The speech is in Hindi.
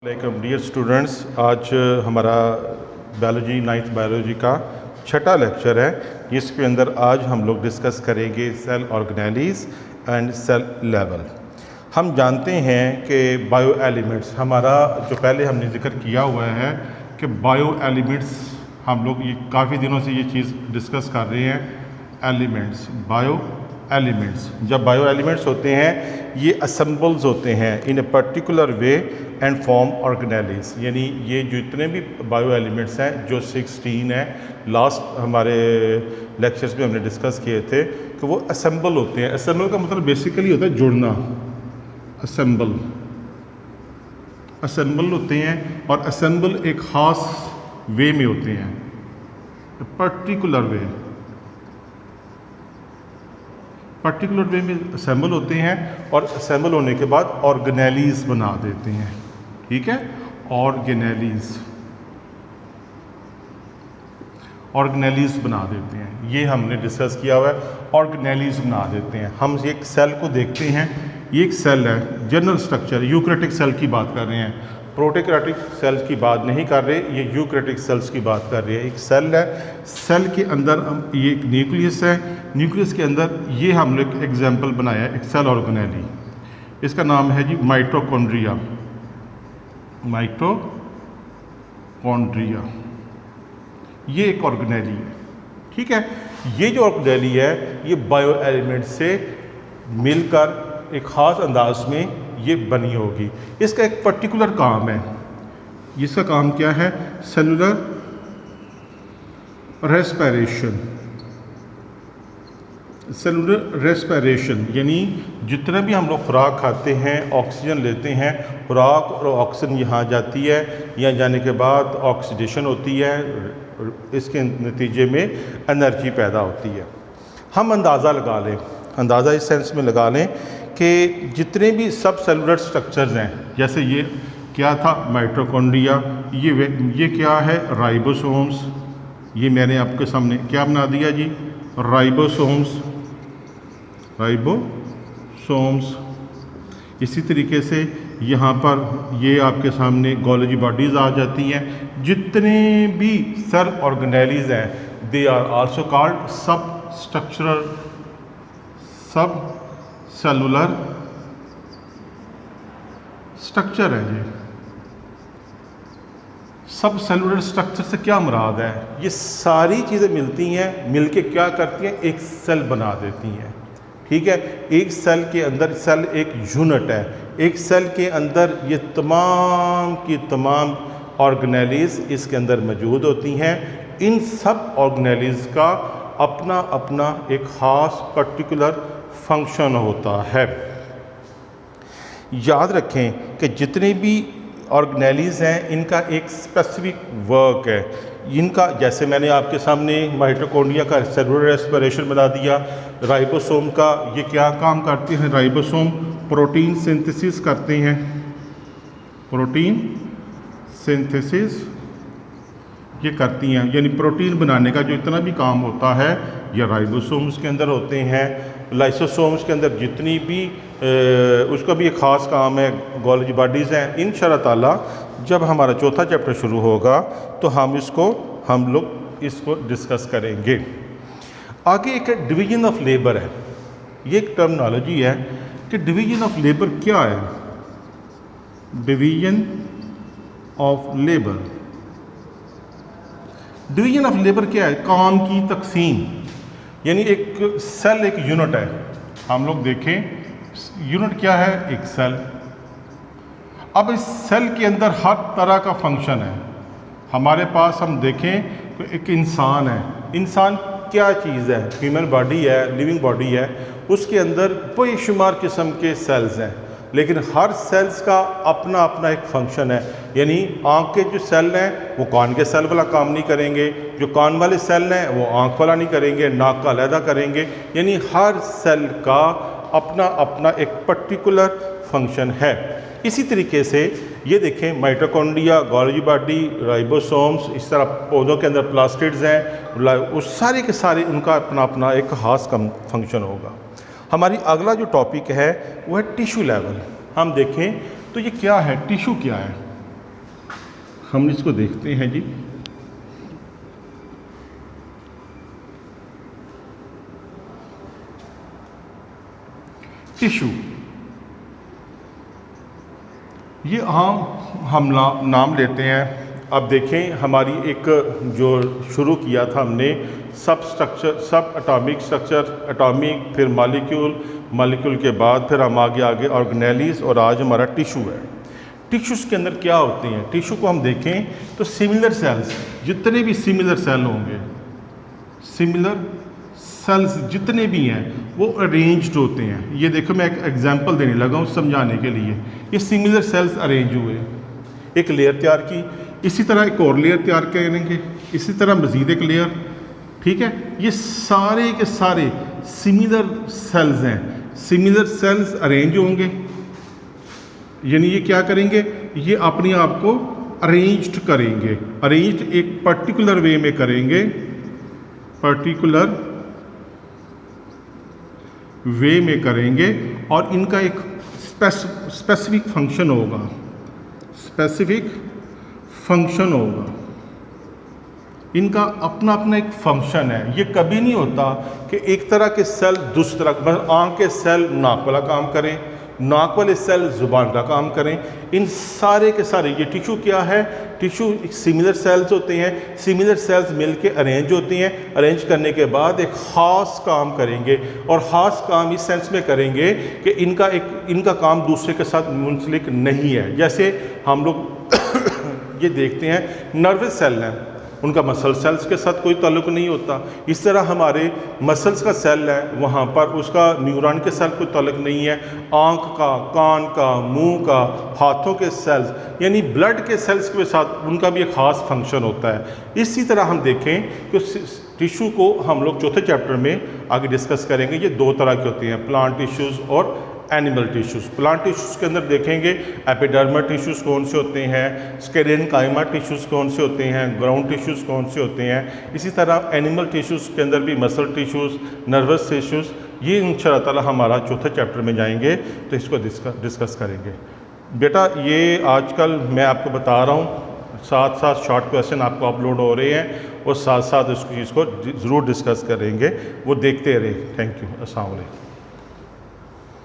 डियर स्टूडेंट्स, आज हमारा बायोलॉजी नाइन्थ बायोलॉजी का छठा लेक्चर है। इसके अंदर आज हम लोग डिस्कस करेंगे cell organelles and cell level. हम जानते हैं कि बायो एलिमेंट्स हमारा जो पहले हमने जिक्र किया हुआ है कि बायो एलिमेंट्स हम लोग ये काफ़ी दिनों से ये चीज़ डिस्कस कर रहे हैं। एलिमेंट्स, बायो एलिमेंट्स, जब बायो एलिमेंट्स होते हैं ये असेंबल्स होते हैं in a particular way and form organelles. यानी ये जितने भी बायो एलिमेंट्स हैं जो 16 है, लास्ट हमारे लेक्चर्स में हमने डिस्कस किए थे कि वो असेंबल होते हैं। असेंबल का मतलब बेसिकली होता है जुड़ना। असेंबल होते हैं और असेंबल एक ख़ास वे में होते हैं, पर्टिकुलर वे में असेंबल होते हैं और असेंबल होने के बाद ऑर्गेनेलीज बना देते हैं। ठीक है, ऑर्गेनेलीज बना देते हैं, ये हमने डिस्कस किया हुआ है। ऑर्गेनेलीज बना देते हैं। हम एक सेल को देखते हैं, ये एक सेल है, जनरल स्ट्रक्चर यूकैरियोटिक सेल की बात कर रहे हैं, प्रोकैरियोटिक सेल्स की बात नहीं कर रहे, ये यूकैरियोटिक सेल्स की बात कर रहे हैं। एक सेल है, सेल के अंदर ये एक न्यूक्लियस है, न्यूक्लियस के अंदर ये हमने एक एग्जाम्पल बनाया है, एक सेल ऑर्गेनेली। इसका नाम है जी माइटोकॉन्ड्रिया। ये एक ऑर्गेनेली है। ठीक है, ये जो ऑर्गेनेली है ये बायो एलिमेंट से मिलकर एक ख़ास अंदाज में ये बनी होगी। इसका एक पर्टिकुलर काम है। इसका काम क्या है? सेलुलर रेस्पिरेशन, यानी जितना भी हम लोग खुराक खाते हैं, ऑक्सीजन लेते हैं, खुराक और ऑक्सीजन यहाँ जाती है, यहाँ जाने के बाद ऑक्सीडेशन होती है, इसके नतीजे में एनर्जी पैदा होती है। हम अंदाज़ा लगा लें, अंदाज़ा इस सेंस में लगा लें कि जितने भी सब सेलुलर स्ट्रक्चर्स हैं, जैसे ये क्या था माइटोकॉन्ड्रिया, ये क्या है राइबोसोम्स, ये मैंने आपके सामने क्या बना दिया जी राइबोसोम्स। इसी तरीके से यहाँ पर ये आपके सामने गोल्गी बॉडीज़ आ जाती हैं। जितने भी सेल ऑर्गेनेलीज हैं दे आर आल्सो कॉल्ड सब सेलुलर स्ट्रक्चर है। ये सब सेलुलर स्ट्रक्चर से क्या मुराद है? ये सारी चीज़ें मिलती हैं, मिलके क्या करती हैं? एक सेल बना देती हैं। ठीक है, एक सेल के अंदर, सेल एक यूनिट है, एक सेल के अंदर ये तमाम की तमाम ऑर्गेनेलीज इसके अंदर मौजूद होती हैं। इन सब ऑर्गेनेलीज का अपना अपना एक ख़ास पर्टिकुलर फंक्शन होता है। याद रखें कि जितने भी ऑर्गेनेलीज हैं इनका एक स्पेसिफिक वर्क है। इनका, जैसे मैंने आपके सामने माइटोकॉन्ड्रिया का सेलुलर रेस्पिरेशन बना दिया, राइबोसोम का ये क्या काम करते हैं? राइबोसोम प्रोटीन सिंथेसिस करते हैं, प्रोटीन सिंथेसिस ये करती हैं, यानी प्रोटीन बनाने का जो इतना भी काम होता है ये राइबोसोम्स के अंदर होते हैं। लाइसोसोम्स के अंदर जितनी भी उसका भी एक ख़ास काम है, गोल्गी बॉडीज़ हैं। इंशाअल्लाह ताला जब हमारा चौथा चैप्टर शुरू होगा तो हम लोग इसको डिस्कस करेंगे। आगे एक डिवीज़न ऑफ लेबर है, ये एक टर्मिनोलॉजी है कि डिवीज़न ऑफ लेबर क्या है? डिवीज़न ऑफ लेबर क्या है? काम की तकसीम, यानी एक सेल एक यूनिट है। हम लोग देखें यूनिट क्या है? एक सेल। अब इस सेल के अंदर हर तरह का फंक्शन है। हमारे पास हम देखें एक इंसान है, इंसान क्या चीज़ है? ह्यूमन बॉडी है, लिविंग बॉडी है, उसके अंदर बेशुमार किस्म के सेल्स हैं, लेकिन हर सेल्स का अपना अपना एक फंक्शन है। यानी आँख के जो सेल हैं वो कान के सेल वाला काम नहीं करेंगे, जो कान वाले सेल हैं वो आँख वाला नहीं करेंगे, नाक का अलहदा करेंगे। यानी हर सेल का अपना अपना एक पर्टिकुलर फंक्शन है। इसी तरीके से ये देखें माइटोकॉन्ड्रिया, गोल्गी बॉडी, राइबोसोम्स, इस तरह पौधों के अंदर प्लास्टिड्स हैं, उस सारे के सारे उनका अपना अपना एक ख़ास फंक्शन होगा। हमारी अगला जो टॉपिक है वो है टिश्यू लेवल। हम देखें तो ये क्या है? टिश्यू क्या है? हम इसको देखते हैं जी। टिश्यू, ये हम नाम लेते हैं। अब देखें हमारी एक जो शुरू किया था हमने सब स्ट्रक्चर, सब एटॉमिक स्ट्रक्चर, एटॉमिक, फिर मॉलिक्यूल, मॉलिक्यूल के बाद फिर हम आगे ऑर्गेनेलीज, और आज हमारा टिश्यू है। टिश्यूज़ के अंदर क्या होते हैं? टिश्यू को हम देखें तो सिमिलर सेल्स, जितने भी सिमिलर सेल होंगे, सिमिलर सेल्स जितने भी हैं वो अरेंज्ड होते हैं। ये देखो मैं एक एग्जांपल देने लगा हूँ समझाने के लिए। ये सिमिलर सेल्स अरेंज हुए, एक लेयर तैयार की, इसी तरह एक और लेयर तैयार करेंगे, इसी तरह मज़ीद एक लेयर, ठीक है। ये सारे के सारे सिमिलर सेल्स हैं। सिमिलर सेल्स अरेंज होंगे, यानी ये क्या करेंगे, ये अपने आप को अरेंज्ड करेंगे। अरेंज्ड एक पर्टिकुलर वे में करेंगे, पर्टिकुलर वे में करेंगे, और इनका एक स्पेसिफिक फंक्शन होगा, स्पेसिफिक फंक्शन होगा। इनका अपना अपना एक फंक्शन है। ये कभी नहीं होता कि एक तरह के सेल दूसरी तरह, मतलब आँख के सेल नाक वाला काम करें, नाक वाले सेल ज़ुबान का काम करें। इन सारे के सारे, ये टिश्यू क्या है, टिश्यू सिमिलर सेल्स होते हैं। सिमिलर सेल्स मिलके अरेंज होती हैं, अरेंज करने के बाद एक ख़ास काम करेंगे, और ख़ास काम इस सेंस में करेंगे कि इनका काम दूसरे के साथ मुंसलिक नहीं है। जैसे हम लोग ये देखते हैं नर्वस सेल हैं, उनका मसल सेल्स के साथ कोई ताल्लुक नहीं होता। इस तरह हमारे मसल्स का सेल है, वहाँ पर उसका न्यूरॉन के साथ कोई ताल्लुक नहीं है। आँख का, कान का, मुंह का, हाथों के सेल्स, यानी ब्लड के सेल्स के साथ उनका भी एक ख़ास फंक्शन होता है। इसी तरह हम देखें कि टिश्यू को हम लोग चौथे चैप्टर में आगे डिस्कस करेंगे। ये दो तरह के होते हैं, प्लांट टिश्यूज़ और एनिमल टिश्यूज़। प्लांट टिश्यूज़ के अंदर देखेंगे एपिडर्मल टिश्यूज़ कौन से होते हैं, स्केरेनकाइमा टिश्यूज़ कौन से होते हैं, ग्राउंड टिश्यूज़ कौन से होते हैं। इसी तरह एनिमल टिश्यूज़ के अंदर भी मसल टिश्यूज़, नर्वस टिश्यूज़, ये इंशाअल्लाह ताला हमारा चौथे चैप्टर में जाएंगे तो इसको डिस्कस करेंगे। बेटा ये आजकल मैं आपको बता रहा हूँ, साथ साथ शॉर्ट क्वेश्चन आपको अपलोड हो रहे हैं, और साथ साथ इस चीज़ को ज़रूर डिस्कस करेंगे, वो देखते रहें। Thank you. अस्सलाम वालेकुम।